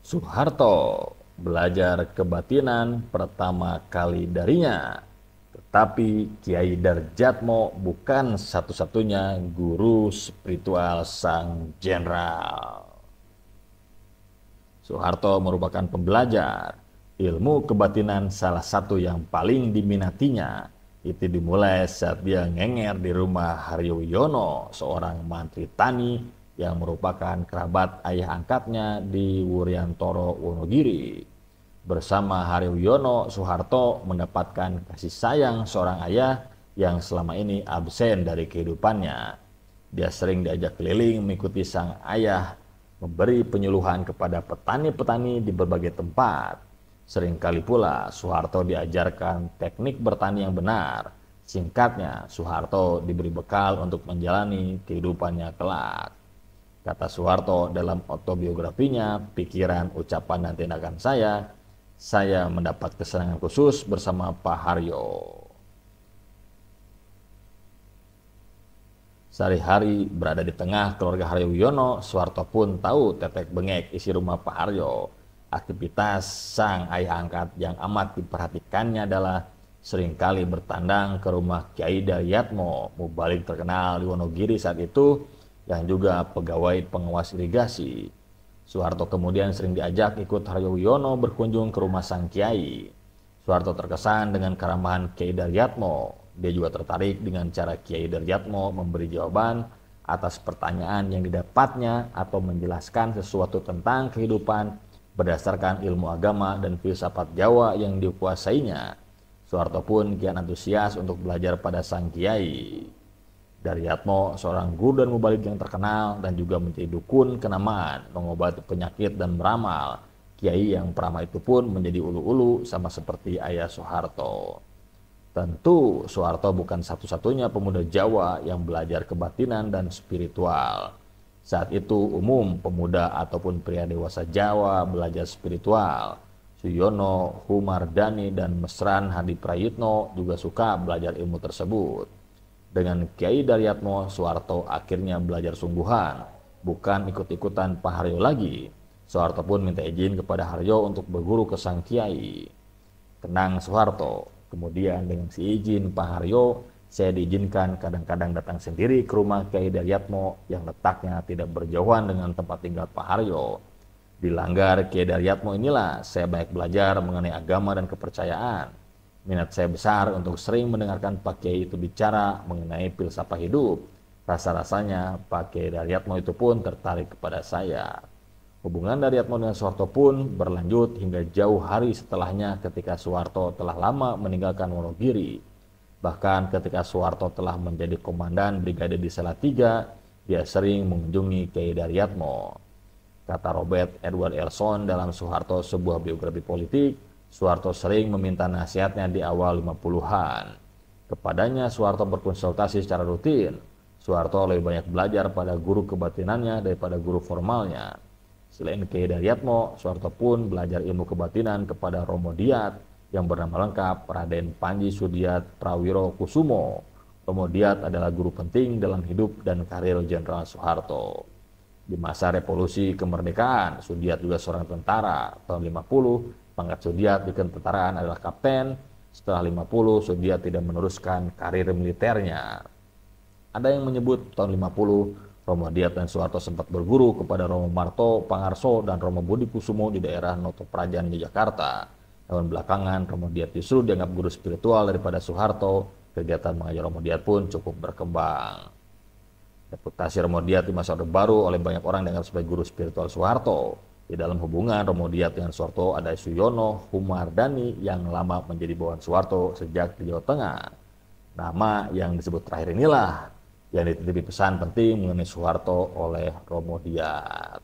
Soeharto belajar kebatinan pertama kali darinya, tetapi Kiai Darjatmo bukan satu-satunya guru spiritual sang jenderal. Soeharto merupakan pembelajar. Ilmu kebatinan salah satu yang paling diminatinya. Itu dimulai saat dia ngenger di rumah Haryowiyono, seorang mantri tani yang merupakan kerabat ayah angkatnya di Wuryantoro Wonogiri. Bersama Haryowiyono, Soeharto mendapatkan kasih sayang seorang ayah yang selama ini absen dari kehidupannya. Dia sering diajak keliling mengikuti sang ayah, memberi penyuluhan kepada petani-petani di berbagai tempat. Seringkali pula Soeharto diajarkan teknik bertani yang benar. Singkatnya, Soeharto diberi bekal untuk menjalani kehidupannya kelak. Kata Soeharto dalam autobiografinya, pikiran, ucapan, dan tindakan saya mendapat kesenangan khusus bersama Pak Haryo. Sehari-hari berada di tengah keluarga Haryowiyono, Soeharto pun tahu tetek bengek isi rumah Pak Haryo. Aktivitas sang ayah angkat yang amat diperhatikannya adalah seringkali bertandang ke rumah Kiai Daryatmo, mubalik terkenal di Wonogiri saat itu, yang juga pegawai pengawas irigasi. Soeharto kemudian sering diajak ikut Haryowiyono berkunjung ke rumah sang Kiai. Soeharto terkesan dengan keramahan Kiai Daryatmo. Dia juga tertarik dengan cara Kiai Daryatmo memberi jawaban atas pertanyaan yang didapatnya atau menjelaskan sesuatu tentang kehidupan berdasarkan ilmu agama dan filsafat Jawa yang dikuasainya. Soeharto pun kian antusias untuk belajar pada sang Kiai. Daryatmo seorang guru dan mubalik yang terkenal dan juga menjadi dukun kenamaan, mengobati penyakit dan meramal. Kiai yang peramal itu pun menjadi ulu-ulu sama seperti ayah Soeharto. Tentu Soeharto bukan satu-satunya pemuda Jawa yang belajar kebatinan dan spiritual. Saat itu umum pemuda ataupun pria dewasa Jawa belajar spiritual. Suyono, Humardani, dan Mesran Hadi Prayitno juga suka belajar ilmu tersebut. Dengan Kiai Daryatmo, Soeharto akhirnya belajar sungguhan, bukan ikut-ikutan Pak Haryo lagi. Soeharto pun minta izin kepada Haryo untuk berguru ke sang Kiai. Tenang Soeharto, kemudian dengan si izin Pak Haryo, saya diizinkan kadang-kadang datang sendiri ke rumah Kiai Daryatmo yang letaknya tidak berjauhan dengan tempat tinggal Pak Haryo. Di langgar Kiai Daryatmo inilah saya banyak belajar mengenai agama dan kepercayaan. Minat saya besar untuk sering mendengarkan Pak Kiai itu bicara mengenai filsafat hidup. Rasa-rasanya Pak Kiai Daryatmo itu pun tertarik kepada saya. Hubungan Daryatmo dengan Soeharto pun berlanjut hingga jauh hari setelahnya ketika Soeharto telah lama meninggalkan Wonogiri. Bahkan ketika Soeharto telah menjadi komandan brigade di Salatiga, dia sering mengunjungi Kiai Daryatmo. Kata Robert Edward Elson dalam Soeharto sebuah biografi politik, Soeharto sering meminta nasihatnya di awal 50-an. Kepadanya Soeharto berkonsultasi secara rutin. Soeharto lebih banyak belajar pada guru kebatinannya daripada guru formalnya. Selain Kiai Daryatmo, Soeharto pun belajar ilmu kebatinan kepada Romo Diat yang bernama lengkap Raden Panji Sudiat Prawiro Kusumo. Romo Diat adalah guru penting dalam hidup dan karir Jenderal Soeharto. Di masa revolusi kemerdekaan, Sudiat juga seorang tentara. Tahun 50, pangkat Sudiat di ketentaraan adalah kapten. Setelah 50, Sudiat tidak meneruskan karir militernya. Ada yang menyebut tahun 50, Romo Diat dan Soeharto sempat berguru kepada Romo Marto Pangarso dan Romo Budi Kusumo di daerah Noto Prajan, Yogyakarta. Tahun belakangan, Romo Diat justru dianggap guru spiritual daripada Soeharto. Kegiatan mengajar Romo Diat pun cukup berkembang. Reputasi Romo Diat di masa Orde Baru oleh banyak orang dianggap sebagai guru spiritual Soeharto. Di dalam hubungan Romo Diat dengan Soeharto ada Suyono Humardani yang lama menjadi bawahan Soeharto sejak di Jawa Tengah. Nama yang disebut terakhir inilah yang dititipi pesan penting mengenai Soeharto oleh Romo Diat.